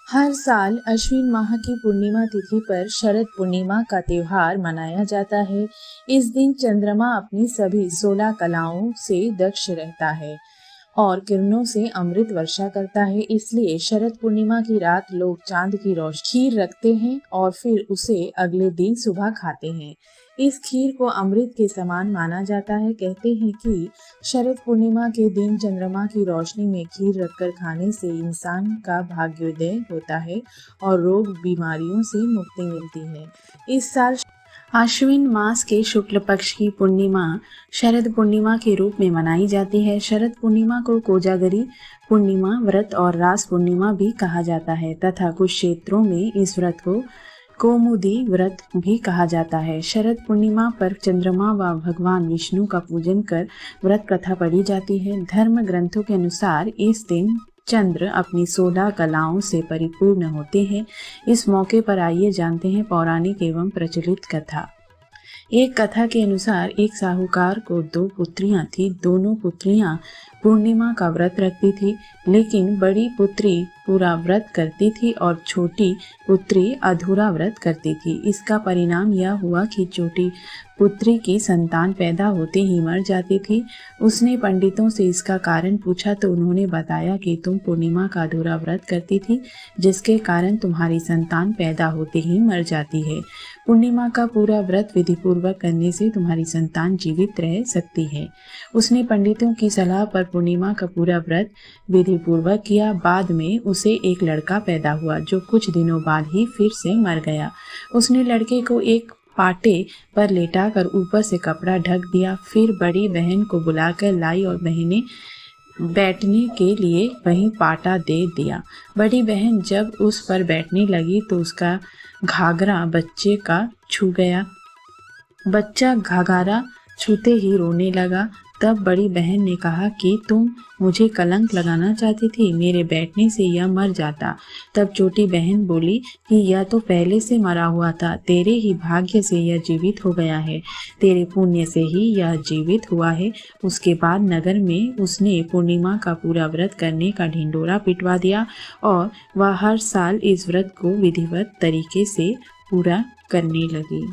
हर साल अश्विन माह की पूर्णिमा तिथि पर शरद पूर्णिमा का त्योहार मनाया जाता है। इस दिन चंद्रमा अपनी सभी 16 कलाओं से दक्ष रहता है और किरणों से अमृत वर्षा करता है। इसलिए शरद पूर्णिमा की रात लोग चांद की रोशनी खीर रखते हैं और फिर उसे अगले दिन सुबह खाते हैं। इस खीर को अमृत के समान माना जाता है। कहते हैं कि शरद पूर्णिमा के दिन चंद्रमा की रोशनी में खीर रखकर खाने से इंसान का भाग्योदय होता है और रोग बीमारियों से मुक्ति मिलती है। इस साल आश्विन मास के शुक्ल पक्ष की पूर्णिमा शरद पूर्णिमा के रूप में मनाई जाती है। शरद पूर्णिमा को कोजागरी पूर्णिमा व्रत और रास पूर्णिमा भी कहा जाता है तथा कुछ क्षेत्रों में इस व्रत को कौमुदी व्रत भी कहा जाता है। शरद पूर्णिमा पर चंद्रमा व भगवान विष्णु का पूजन कर व्रत कथा पढ़ी जाती है। धर्म ग्रंथों के अनुसार इस दिन चंद्र अपनी 16 कलाओं से परिपूर्ण होते हैं। इस मौके पर आइए जानते हैं पौराणिक एवं प्रचलित कथा। एक कथा के अनुसार एक साहूकार को 2 पुत्रियां थी। दोनों पुत्रियां पूर्णिमा का व्रत रखती थी, लेकिन बड़ी पुत्री पूरा व्रत करती थी और छोटी पुत्री अधूरा व्रत करती थी। इसका परिणाम यह हुआ कि छोटी पुत्री की संतान पैदा होते ही मर जाती थी। उसने पंडितों से इसका कारण पूछा तो उन्होंने बताया कि तुम पूर्णिमा का अधूरा व्रत करती थी, जिसके कारण तुम्हारी संतान पैदा होते ही मर जाती है। पूर्णिमा का पूरा व्रत विधि पूर्वक करने से तुम्हारी संतान जीवित रह सकती है। उसने पंडितों की सलाह पर पूर्णिमा का पूरा व्रत विधि पूर्वक किया। बाद में उसे एक लड़का पैदा हुआ जो कुछ दिनों बाद ही फिर से मर गया। उसने लड़के को एक पाटे पर लेटाकर ऊपर से कपड़ा ढक दिया। फिर बड़ी बहन को बुलाकर लाई और बहने बैठने के लिए वहीं पाटा दे दिया। बड़ी बहन जब उस पर बैठने लगी तो उसका घाघरा बच्चे का छू गया। बच्चा घाघरा छूते ही रोने लगा। तब बड़ी बहन ने कहा कि तुम मुझे कलंक लगाना चाहती थी, मेरे बैठने से यह मर जाता। तब छोटी बहन बोली कि यह तो पहले से मरा हुआ था, तेरे ही भाग्य से यह जीवित हो गया है, तेरे पुण्य से ही यह जीवित हुआ है। उसके बाद नगर में उसने पूर्णिमा का पूरा व्रत करने का ढिंढोरा पिटवा दिया और वह हर साल इस व्रत को विधिवत तरीके से पूरा करने लगी।